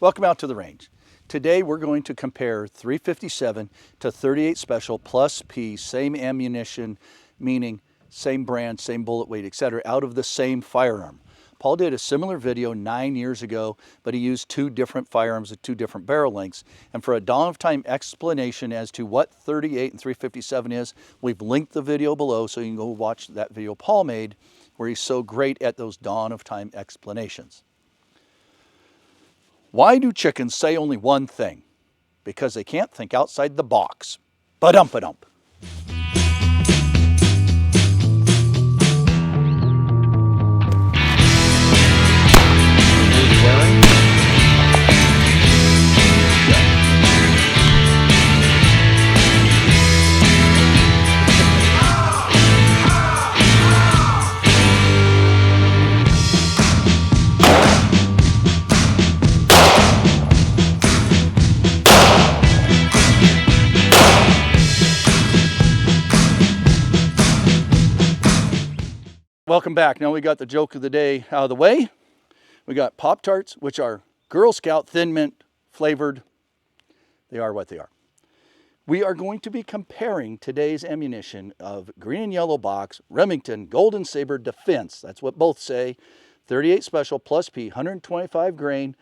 Welcome out to the range. Today we're going to compare 357 to 38 Special plus P, same ammunition, meaning same brand, same bullet weight, etc., out of the same firearm. Paul did a similar video 9 years ago, but he used two different firearms at two different barrel lengths. And for a dawn of time explanation as to what 38 and 357 is, we've linked the video below so you can go watch that video Paul made where he's so great at those dawn of time explanations. Why do chickens say only one thing? Because they can't think outside the box. Ba-dump-a-dump. Welcome back. Now we got the joke of the day out of the way. We got Pop-Tarts, which are Girl Scout Thin Mint flavored. They are what they are. We are going to be comparing today's ammunition of green and yellow box, Remington Golden Saber Defense. That's what both say. 38 Special plus P, 125 grain,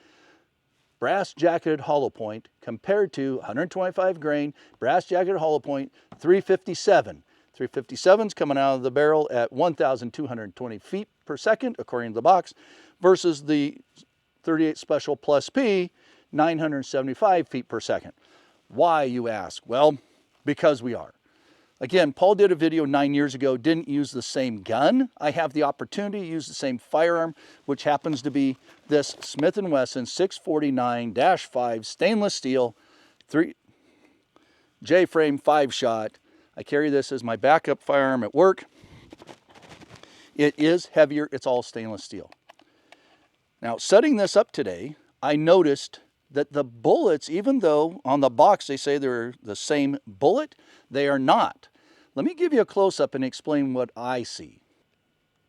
brass jacketed hollow point compared to 125 grain, brass jacketed hollow point, 357. 357's coming out of the barrel at 1,220 feet per second, according to the box, versus the 38 Special plus P, 975 feet per second. Why, you ask? Well, because we are. Again, Paul did a video 9 years ago, didn't use the same gun. I have the opportunity to use the same firearm, which happens to be this Smith & Wesson 649-5 stainless steel J-frame 5-shot. I carry this as my backup firearm at work. It is heavier, it's all stainless steel. Now, setting this up today, I noticed that the bullets, even though on the box they say they're the same bullet, they are not. Let me give you a close-up and explain what I see.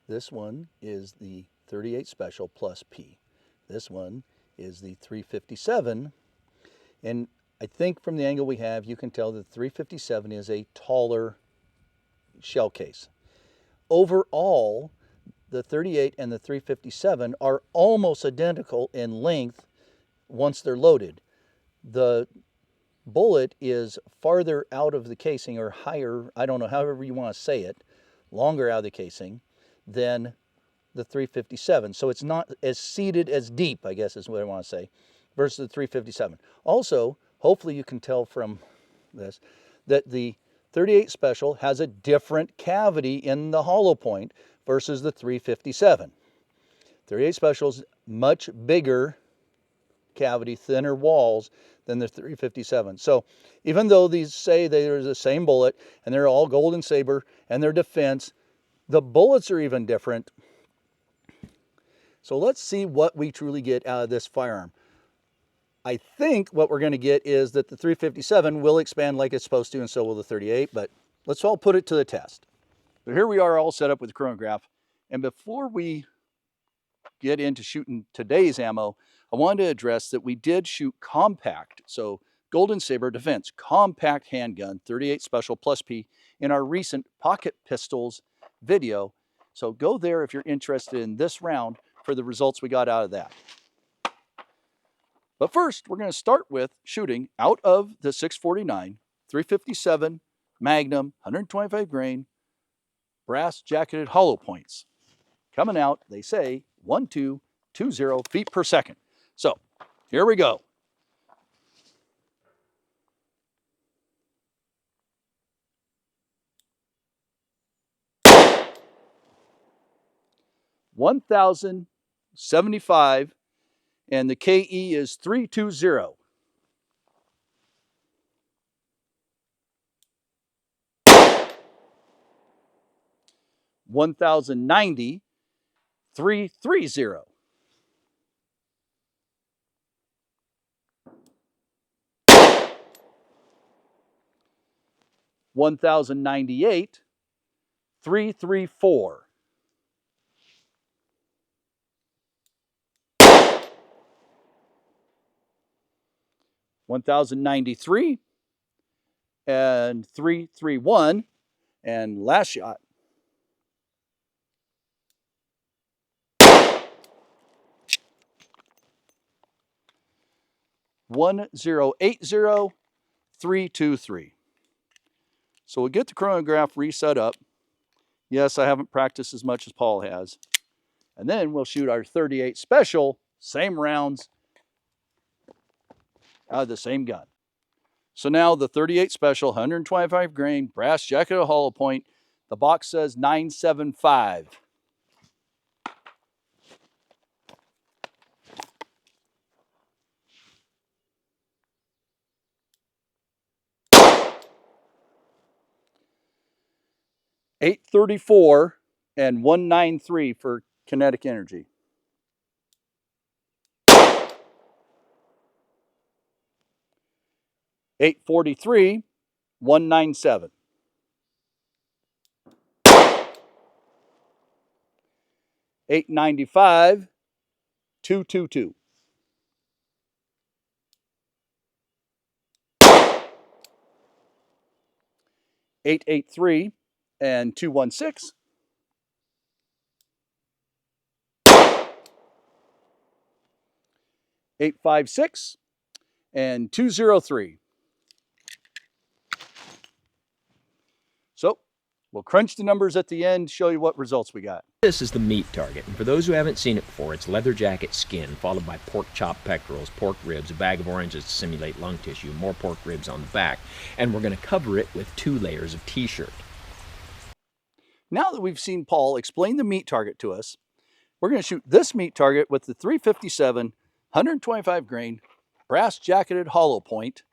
This one is the 38 Special plus P. This one is the 357, and I think from the angle we have, you can tell that 357 is a taller shell case. Overall, the 38 and the 357 are almost identical in length once they're loaded. The bullet is farther out of the casing, or higher, I don't know, however you want to say it, longer out of the casing than the 357. So it's not as seated as deep, I guess is what I want to say, versus the 357. Also, hopefully you can tell from this that the 38 Special has a different cavity in the hollow point versus the 357. 38 Special is much bigger cavity, thinner walls than the 357. So even though these say they're the same bullet and they're all Golden Saber and they're defense, the bullets are even different. So let's see what we truly get out of this firearm. I think what we're going to get is that the 357 will expand like it's supposed to, and so will the 38, but let's all put it to the test. So here we are all set up with the Chronograph, and before we get into shooting today's ammo, I wanted to address that we did shoot compact, so Golden Saber Defense, compact handgun, 38 Special plus P, in our recent pocket pistols video. So go there if you're interested in this round for the results we got out of that. But first, we're going to start with shooting out of the 649, 357 Magnum, 125 grain, brass jacketed hollow points. Coming out, they say 1,220 feet per second. So here we go. $1,075. And the KE is 320. $1,090, 330. $1,098, 334. 1093 and 331, and last shot. 1080323. So we'll get the chronograph reset up. Yes, I haven't practiced as much as Paul has. And then we'll shoot our 38 special, same rounds, out of the same gun. So now the 38 special, 125 grain, brass jacketed hollow point. The box says 975. .834 and 193 for kinetic energy. .843, 197. .895, 222. .883 and 216. .856 and 203. So we'll crunch the numbers at the end, show you what results we got. This is the meat target, and for those who haven't seen it before, it's leather jacket skin, followed by pork chop pectorals, pork ribs, a bag of oranges to simulate lung tissue, more pork ribs on the back, and we're going to cover it with 2 layers of t-shirt. Now that we've seen Paul explain the meat target to us, we're going to shoot this meat target with the 357, 125 grain, brass jacketed hollow point,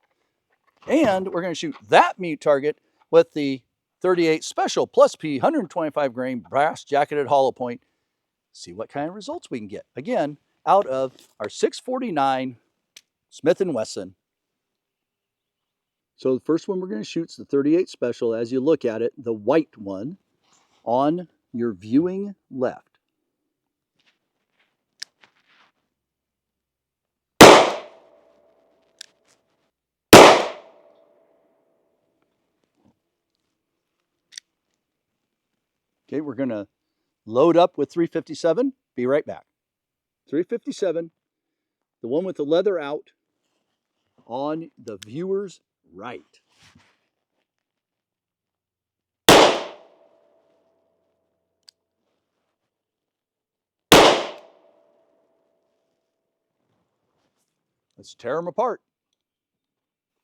and we're going to shoot that meat target with the 38 special plus P 125 grain brass jacketed hollow point. See what kind of results we can get. Again, out of our 649 Smith & Wesson. So the first one we're going to shoot is the 38 special. As you look at it, the white one on your viewing left. Okay, we're going to load up with 357. Be right back. 357, the one with the leather out on the viewer's right. Let's tear them apart.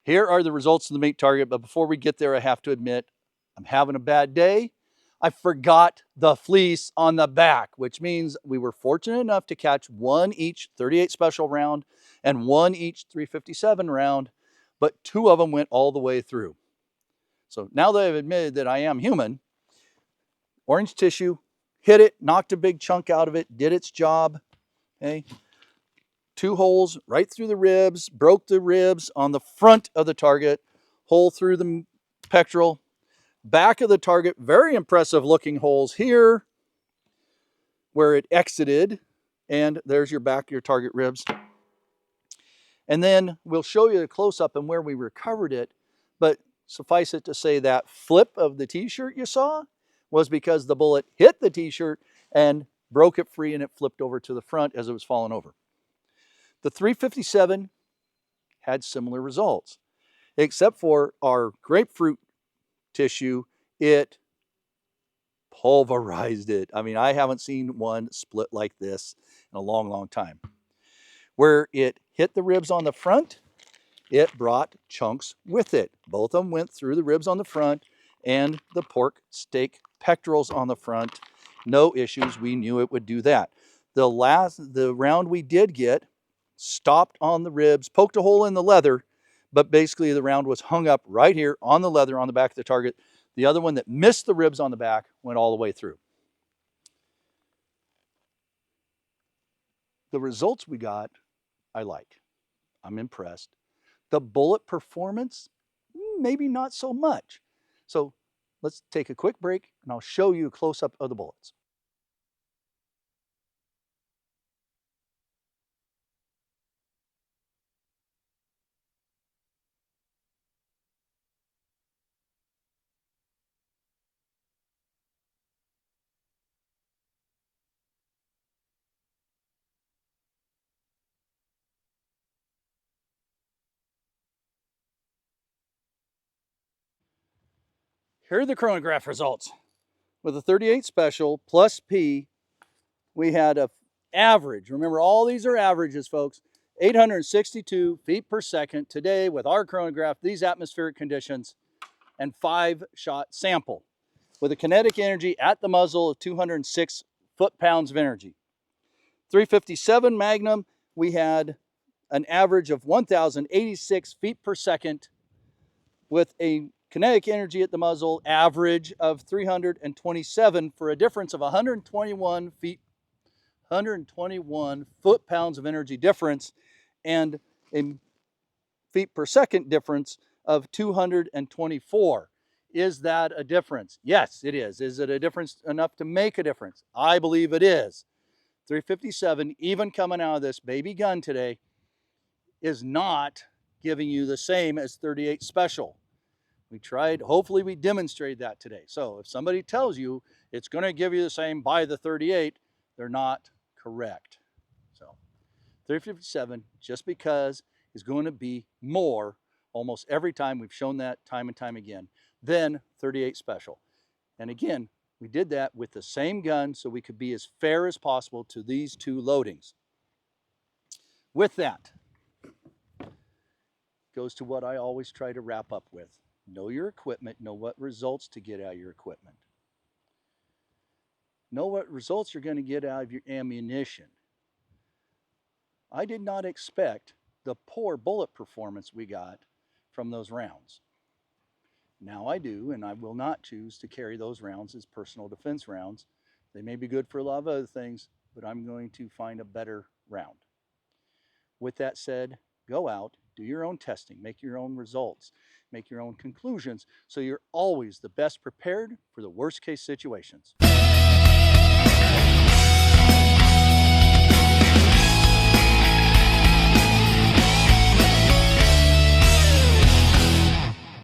Here are the results of the meat target, but before we get there, I have to admit, I'm having a bad day. I forgot the fleece on the back, which means we were fortunate enough to catch 1 each 38 special round and 1 each 357 round, but 2 of them went all the way through. So now that I've admitted that I am human, orange tissue, hit it, knocked a big chunk out of it, did its job, okay? 2 holes right through the ribs, broke the ribs on the front of the target, hole through the pectoral, back of the target, very impressive looking holes here where it exited, and there's your back, your target ribs. And then we'll show you the close-up and where we recovered it, but suffice it to say that flip of the t-shirt you saw was because the bullet hit the t-shirt and broke it free and it flipped over to the front as it was falling over. The 357 had similar results, except for our grapefruit tissue, it pulverized it. I mean, I haven't seen one split like this in a long, long time. Where it hit the ribs on the front, it brought chunks with it. Both of them went through the ribs on the front and the pork steak pectorals on the front. No issues. We knew it would do that. The round we did get stopped on the ribs, poked a hole in the leather, but basically the round was hung up right here on the leather on the back of the target. The other one that missed the ribs on the back went all the way through. The results we got, I like. I'm impressed. The bullet performance, maybe not so much. So let's take a quick break and I'll show you a close-up of the bullets. Here are the chronograph results. With a 38 special plus P, we had a average. Remember, all these are averages, folks. 862 feet per second today with our chronograph, these atmospheric conditions, and 5-shot sample with a kinetic energy at the muzzle of 206 foot-pounds of energy. 357 Magnum, we had an average of 1,086 feet per second with a kinetic energy at the muzzle average of 327 for a difference of 121 foot-pounds of energy difference and a feet per second difference of 224. Is that a difference? Yes, it is. Is it a difference enough to make a difference? I believe it is. 357, even coming out of this baby gun today, is not giving you the same as 38 special. We tried, hopefully we demonstrated that today. So if somebody tells you it's going to give you the same, buy the 38, they're not correct. So 357, just because, is going to be more almost every time. We've shown that time and time again, than 38 special. And again, we did that with the same gun so we could be as fair as possible to these two loadings. With that, goes to what I always try to wrap up with. Know your equipment, know what results to get out of your equipment. Know what results you're going to get out of your ammunition. I did not expect the poor bullet performance we got from those rounds. Now I do, and I will not choose to carry those rounds as personal defense rounds. They may be good for a lot of other things, but I'm going to find a better round. With that said, go out, do your own testing, make your own results, make your own conclusions, so you're always the best prepared for the worst case situations.